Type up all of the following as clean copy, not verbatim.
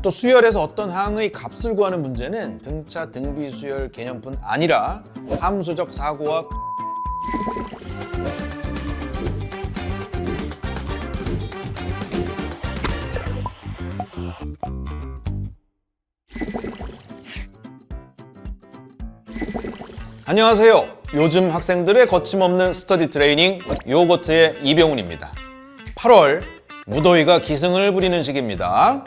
또 수열에서 어떤 항의 값을 구하는 문제는 등차 등비 수열 개념뿐 아니라 함수적 사고와 안녕하세요. 요즘 학생들의 거침없는 스터디 트레이닝 요거트의 이병훈입니다. 8월 무더위가 기승을 부리는 시기입니다.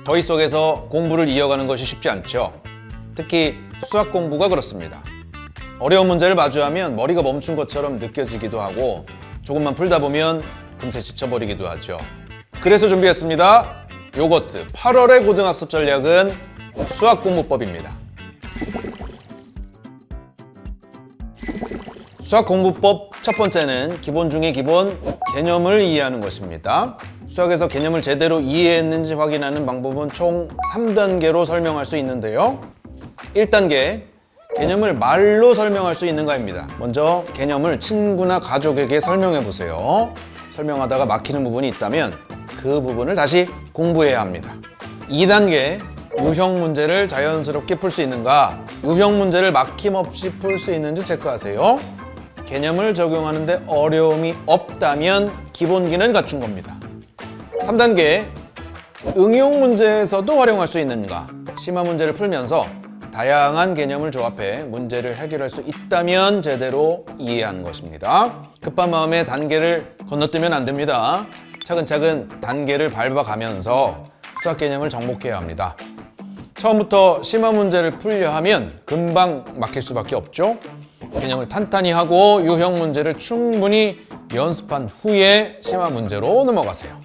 더위 속에서 공부를 이어가는 것이 쉽지 않죠. 특히 수학 공부가 그렇습니다. 어려운 문제를 마주하면 머리가 멈춘 것처럼 느껴지기도 하고 조금만 풀다 보면 금세 지쳐버리기도 하죠. 그래서 준비했습니다. 요거트 8월의 고등학습 전략은 수학 공부법입니다. 수학 공부법 첫 번째는 기본 중의 기본, 개념을 이해하는 것입니다. 수학에서 개념을 제대로 이해했는지 확인하는 방법은 총 3단계로 설명할 수 있는데요. 1단계, 개념을 말로 설명할 수 있는가입니다. 먼저 개념을 친구나 가족에게 설명해 보세요. 설명하다가 막히는 부분이 있다면 그 부분을 다시 공부해야 합니다. 2단계, 유형 문제를 자연스럽게 풀 수 있는가, 유형 문제를 막힘없이 풀 수 있는지 체크하세요. 개념을 적용하는데 어려움이 없다면 기본기는 갖춘 겁니다. 3단계, 응용 문제에서도 활용할 수 있는가, 심화 문제를 풀면서 다양한 개념을 조합해 문제를 해결할 수 있다면 제대로 이해하는 것입니다. 급한 마음에 단계를 건너뛰면 안 됩니다. 차근차근 단계를 밟아가면서 수학 개념을 정복해야 합니다. 처음부터 심화 문제를 풀려 하면 금방 막힐 수밖에 없죠. 개념을 탄탄히 하고 유형 문제를 충분히 연습한 후에 심화 문제로 넘어가세요.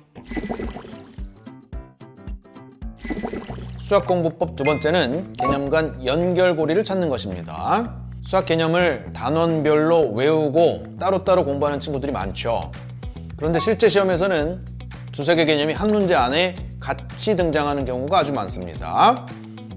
수학 공부법 두 번째는 개념 간 연결고리를 찾는 것입니다. 수학 개념을 단원별로 외우고 따로따로 공부하는 친구들이 많죠. 그런데 실제 시험에서는 두세 개 개념이 한 문제 안에 같이 등장하는 경우가 아주 많습니다.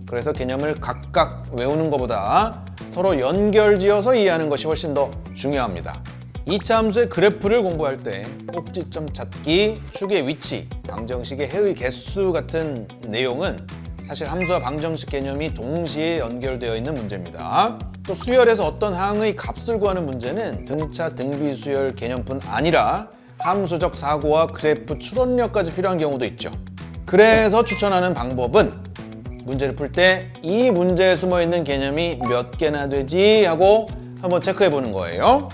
그래서 개념을 각각 외우는 것보다 서로 연결지어서 이해하는 것이 훨씬 더 중요합니다. 2차 함수의 그래프를 공부할 때 꼭지점 찾기, 축의 위치, 방정식의 해의 개수 같은 내용은 사실 함수와 방정식 개념이 동시에 연결되어 있는 문제입니다. 또 수열에서 어떤 항의 값을 구하는 문제는 등차 등비 수열 개념뿐 아니라 함수적 사고와 그래프 추론력까지 필요한 경우도 있죠. 그래서 추천하는 방법은 문제를 풀 때 이 문제에 숨어있는 개념이 몇 개나 되지 하고 한번 체크해 보는 거예요.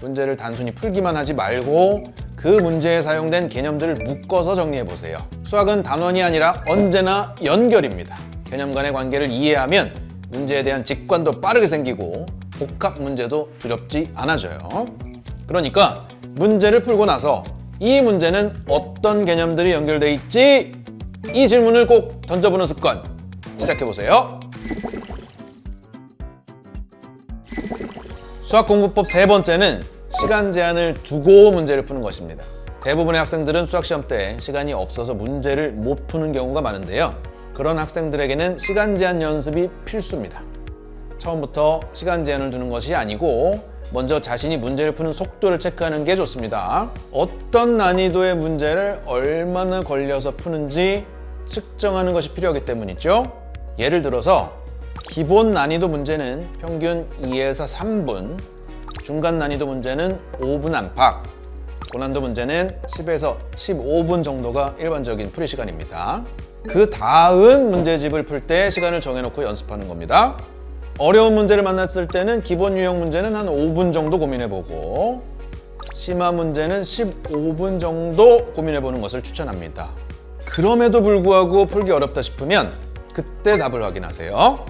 문제를 단순히 풀기만 하지 말고 그 문제에 사용된 개념들을 묶어서 정리해 보세요. 수학은 단원이 아니라 언제나 연결입니다. 개념 간의 관계를 이해하면 문제에 대한 직관도 빠르게 생기고 복합 문제도 두렵지 않아져요. 그러니까 문제를 풀고 나서 이 문제는 어떤 개념들이 연결돼 있지? 이 질문을 꼭 던져보는 습관 시작해보세요. 수학 공부법 세 번째는 시간 제한을 두고 문제를 푸는 것입니다. 대부분의 학생들은 수학 시험 때 시간이 없어서 문제를 못 푸는 경우가 많은데요. 그런 학생들에게는 시간 제한 연습이 필수입니다. 처음부터 시간 제한을 두는 것이 아니고 먼저 자신이 문제를 푸는 속도를 체크하는 게 좋습니다. 어떤 난이도의 문제를 얼마나 걸려서 푸는지 측정하는 것이 필요하기 때문이죠. 예를 들어서 기본 난이도 문제는 평균 2에서 3분, 중간 난이도 문제는 5분 안팎, 고난도 문제는 10에서 15분 정도가 일반적인 풀이 시간입니다. 그 다음 문제집을 풀 때 시간을 정해놓고 연습하는 겁니다. 어려운 문제를 만났을 때는 기본 유형 문제는 한 5분 정도 고민해보고 심화 문제는 15분 정도 고민해보는 것을 추천합니다. 그럼에도 불구하고 풀기 어렵다 싶으면 그때 답을 확인하세요.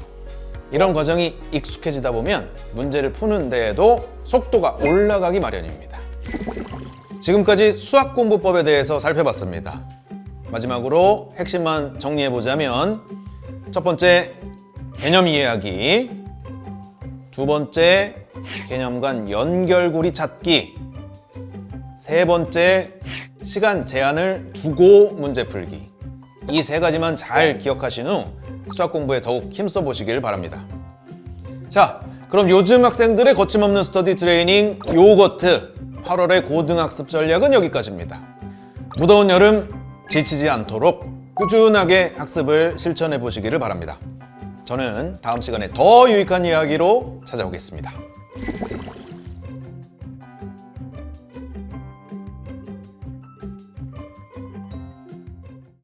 이런 과정이 익숙해지다 보면 문제를 푸는 데에도 속도가 올라가기 마련입니다. 지금까지 수학 공부법에 대해서 살펴봤습니다. 마지막으로 핵심만 정리해보자면 첫 번째, 개념 이해하기. 두 번째, 개념 간 연결고리 찾기. 세 번째, 시간 제한을 두고 문제 풀기. 이 세 가지만 잘 기억하신 후 수학 공부에 더욱 힘써 보시길 바랍니다. 자, 그럼 요즘 학생들의 거침없는 스터디 트레이닝 요거트 8월의 고등학습 전략은 여기까지입니다. 무더운 여름 지치지 않도록 꾸준하게 학습을 실천해 보시기를 바랍니다. 저는 다음 시간에 더 유익한 이야기로 찾아오겠습니다.